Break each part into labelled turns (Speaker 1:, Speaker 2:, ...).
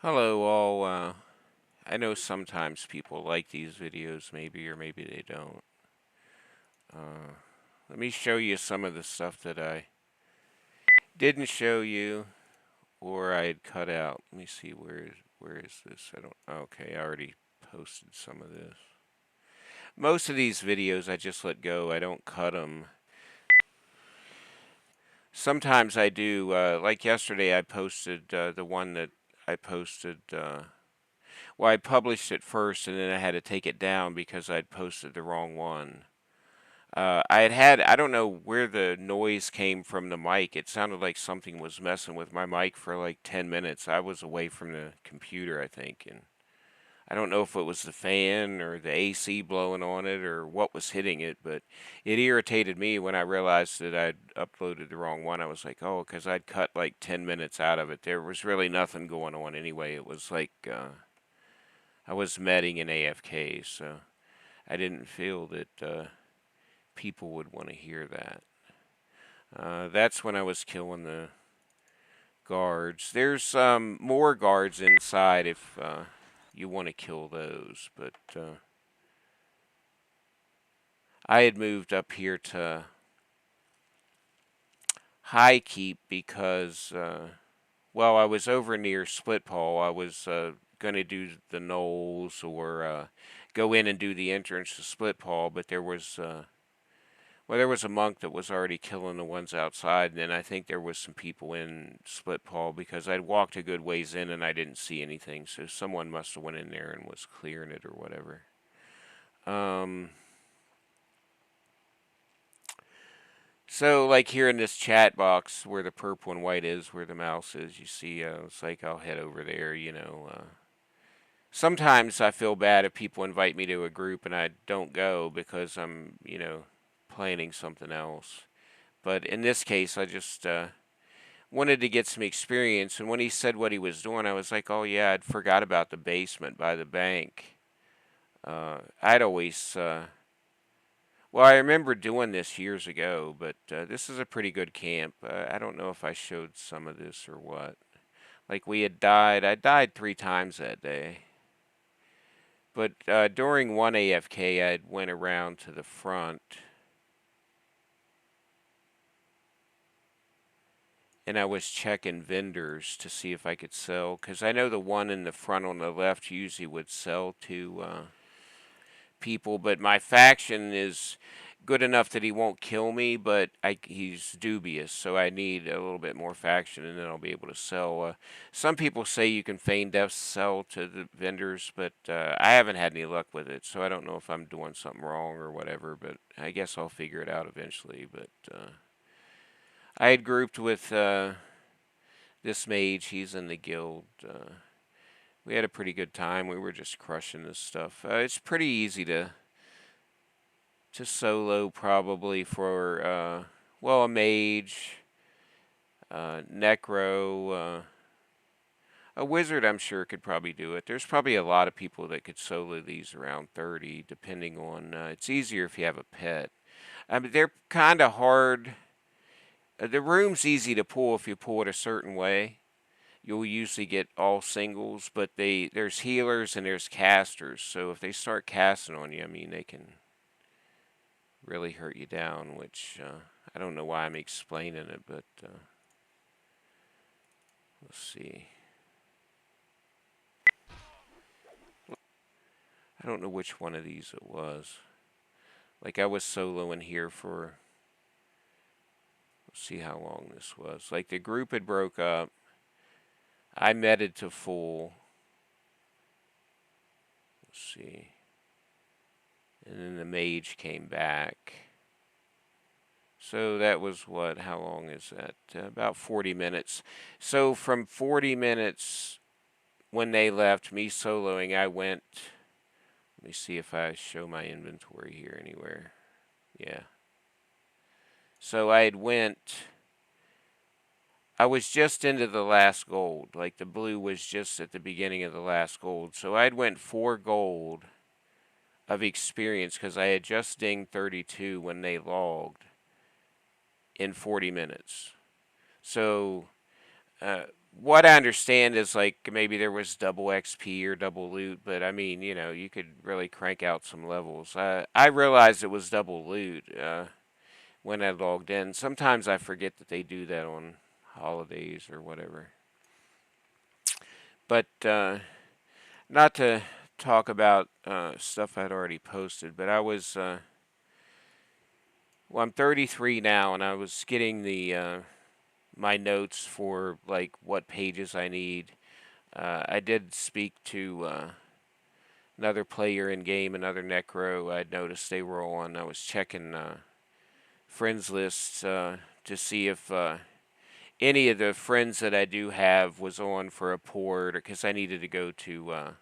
Speaker 1: Hello all. I know sometimes people like these videos, maybe, or maybe they don't. Uh, Let me show you some of the stuff that I didn't show you or I had cut out. Let me see, where is this? I don't. Okay, I already posted some of this. Most of these videos I just let go. I don't cut them. Sometimes I do. Like yesterday, I posted the one that I posted. Well, I published it first, and then I had to take it down because I'd posted the wrong one. I don't know where the noise came from the mic. It sounded like something was messing with my mic for like 10 minutes. I was away from the computer, I think, and I don't know if it was the fan or the AC blowing on it or what was hitting it, but it irritated me when I realized that I'd uploaded the wrong one. I was like, oh, because I'd cut like 10 minutes out of it. There was really nothing going on anyway. It was like I was medding in AFK, so I didn't feel that people would want to hear that. That's when I was killing the guards. There's more guards inside if you want to kill those, but I had moved up here to High Keep because, well, I was over near Split Paw. I was going to do the Knolls or go in and do the entrance to Split Paw, but there was a monk that was already killing the ones outside, and then I think there was some people in Split Paw because I'd walked a good ways in and I didn't see anything, so someone must have went in there and was clearing it or whatever. So like here in this chat box where the purple and white is, where the mouse is, you see, it's like I'll head over there, Sometimes I feel bad if people invite me to a group and I don't go because I'm, planning something else. But in this case, I just wanted to get some experience. And when he said what he was doing, I was like, oh, yeah, I'd forgot about the basement by the bank. I'd always, well, I remember doing this years ago, but this is a pretty good camp. I don't know if I showed some of this or what. Like I died 3 times that day. But during one AFK, I went around to the front. And I was checking vendors to see if I could sell, because I know the one in the front on the left usually would sell to people, but my faction is good enough that he won't kill me, but he's dubious, so I need a little bit more faction, and then I'll be able to sell. Some people say you can feign death sell to the vendors, but I haven't had any luck with it, so I don't know if I'm doing something wrong or whatever, but I guess I'll figure it out eventually, but I had grouped with this mage. He's in the guild. We had a pretty good time. We were just crushing this stuff. It's pretty easy to solo probably for well, a mage, necro, a wizard. I'm sure could probably do it. There's probably a lot of people that could solo these around 30, depending on. It's easier if you have a pet. I mean, they're kind of hard. The room's easy to pull if you pull it a certain way. You'll usually get all singles, but there's healers and there's casters. So if they start casting on you, I mean, they can really hurt you down, which I don't know why I'm explaining it, but let's see. I don't know which one of these it was. Like I was soloing here for, let's see how long this was. Like the group had broke up. I meted to full. Let's see. And then the mage came back. So that was what? How long is that? About 40 minutes. So from 40 minutes when they left, me soloing, I went. Let me see if I show my inventory here anywhere. Yeah. So I had went. I was just into the last gold. Like the blue was just at the beginning of the last gold. So I'd went 4 gold of experience because I had just dinged 32 when they logged in 40 minutes. So what I understand is like maybe there was double XP or double loot, but I mean, you could really crank out some levels. I realized it was double loot when I logged in. Sometimes I forget that they do that on holidays or whatever. But not to talk about stuff I'd already posted, but well, I'm 33 now, and I was getting the my notes for like what pages I need. I did speak to another player in game, another Necro. I'd noticed they were on. I was checking friends lists to see if any of the friends that I do have was on for a port, because I needed to go to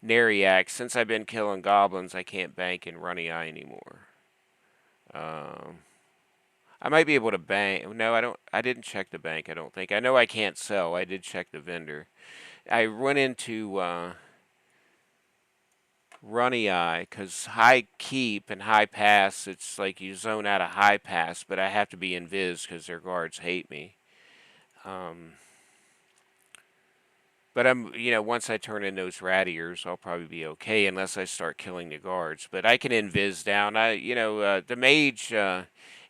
Speaker 1: Neriak. Since I've been killing goblins, I can't bank in Runny Eye anymore. Um, I might be able to bank. No, I don't. I didn't check the bank. I don't think. I know I can't sell. I did check the vendor. I went into Runny Eye because high keep and high pass. It's like you zone out a high pass, but I have to be invis because their guards hate me. Um, but once I turn in those rat ears, I'll probably be okay unless I start killing the guards. But I can invis down. The mage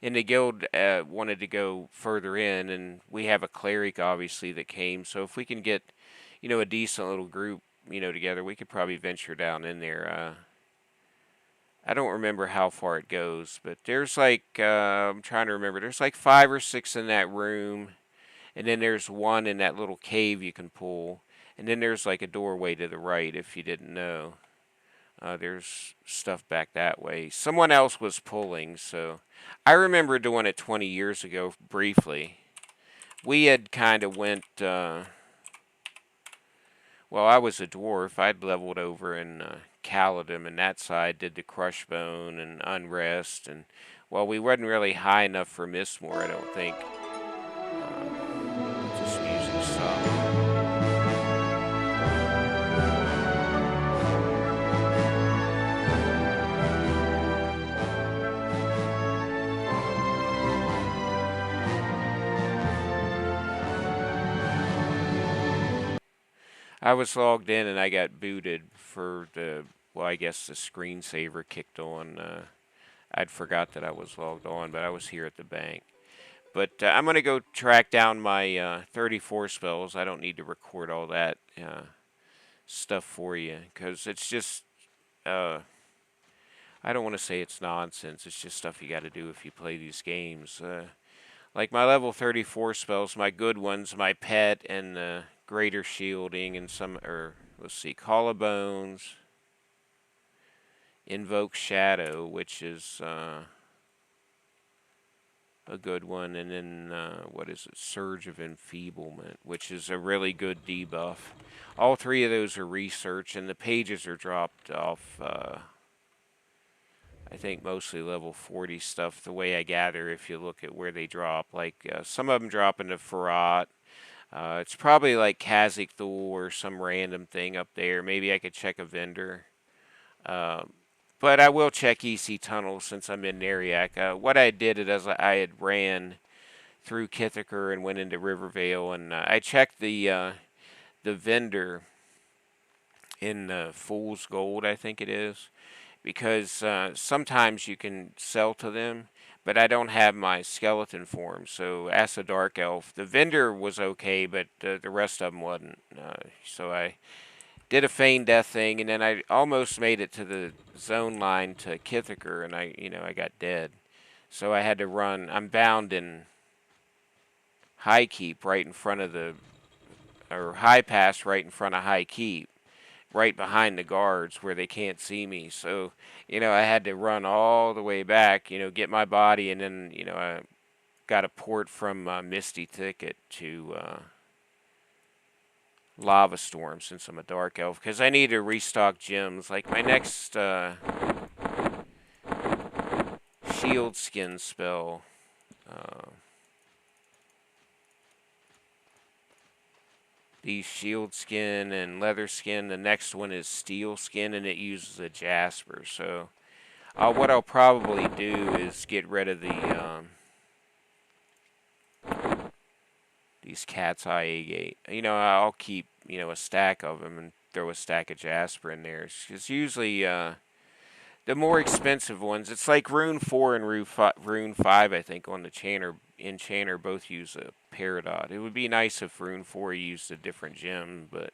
Speaker 1: in the guild wanted to go further in, and we have a cleric obviously that came. So if we can get, a decent little group, together, we could probably venture down in there. I don't remember how far it goes, but there's like I'm trying to remember. There's like 5 or 6 in that room, and then there's one in that little cave you can pull. And then there's like a doorway to the right if you didn't know. There's stuff back that way. Someone else was pulling, so I remember doing it 20 years ago briefly. We had kind of went, well, I was a dwarf. I'd leveled over in Caledon, and that side did the Crushbone and Unrest, and well, we wasn't really high enough for Mistmore, I don't think. Just music stopped. I was logged in and I got booted for well, I guess the screensaver kicked on. I'd forgot that I was logged on, but I was here at the bank. But I'm going to go track down my 34 spells. I don't need to record all that stuff for you, because it's just, I don't want to say it's nonsense. It's just stuff you got to do if you play these games. Like my level 34 spells, my good ones, my pet and greater shielding and let's see, collarbones, invoke shadow, which is a good one, and then what is it, surge of enfeeblement, which is a really good debuff. All 3 of those are research, and the pages are dropped off. I think mostly level 40 stuff, the way I gather, if you look at where they drop. Like, some of them drop into Farad. It's probably like Khazak Thul or some random thing up there. Maybe I could check a vendor. But I will check EC Tunnel since I'm in Neriak. What I did is I had ran through Kithiker and went into Rivervale, and I checked the vendor in Fool's Gold, I think it is, because sometimes you can sell to them, but I don't have my skeleton form. So as a dark elf, the vendor was okay, but the rest of them wasn't. So I did a feign death thing, and then I almost made it to the zone line to Kithiker, and I got dead. So I had to run. I'm bound in High Keep right in front of or High Pass right in front of High Keep, right behind the guards where they can't see me. So, I had to run all the way back, get my body, and then, I got a port from Misty Thicket to Lava Storm since I'm a dark elf, because I need to restock gems. Like my next shield skin spell, these shield skin and leather skin. The next one is steel skin, and it uses a jasper. So what I'll probably do is get rid of these these cat's eye agate. I'll keep, a stack of them and throw a stack of Jasper in there. It's usually the more expensive ones. It's like Rune 4 and Rune 5, I think, on the Enchanter both use a Peridot. It would be nice if Rune 4 used a different gem, but,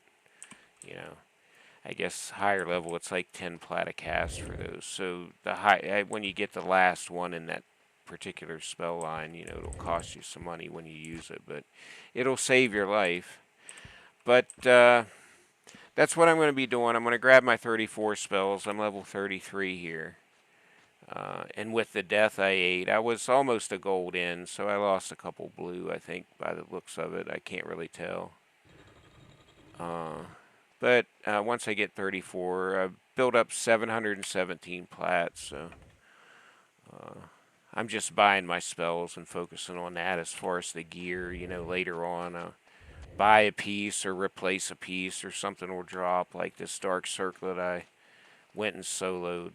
Speaker 1: you know, I guess higher level, it's like 10 Platicast for those. So when you get the last one in that particular spell line, it'll cost you some money when you use it, but it'll save your life. But that's what I'm going to be doing. I'm going to grab my 34 spells. I'm level 33 here. And with the death I ate, I was almost a gold in, so I lost a couple blue, I think, by the looks of it. I can't really tell. But once I get 34, I build up 717 plats, so I'm just buying my spells and focusing on that as far as the gear. Later on, buy a piece or replace a piece or something will drop, like this Dark Circlet I went and soloed.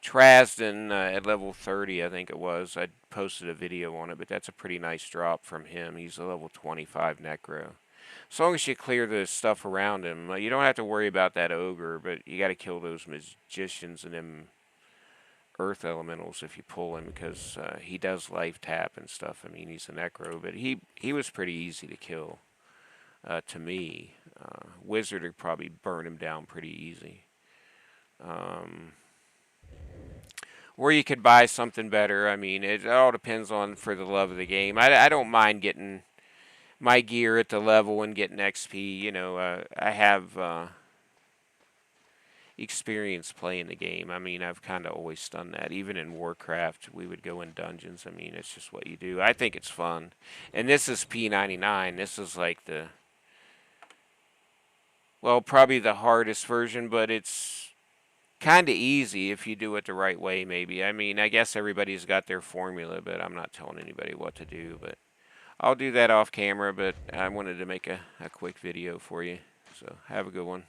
Speaker 1: Trasden at level 30, I think it was. I posted a video on it, but that's a pretty nice drop from him. He's a level 25 Necro. As long as you clear the stuff around him, you don't have to worry about that ogre, but you got to kill those magicians and them earth elementals if you pull him, because he does life tap and stuff. I mean, he's a Necro, but he was pretty easy to kill to me. Wizard would probably burn him down pretty easy. Or you could buy something better. I mean, it all depends on for the love of the game. I don't mind getting my gear at the level and getting XP. I have experience playing the game. I mean, I've kind of always done that. Even in Warcraft, we would go in dungeons. I mean, it's just what you do. I think it's fun. And this is P99. This is like probably the hardest version, but it's kind of easy if you do it the right way, maybe. I mean, I guess everybody's got their formula, but I'm not telling anybody what to do. But I'll do that off camera, but I wanted to make a quick video for you. So have a good one.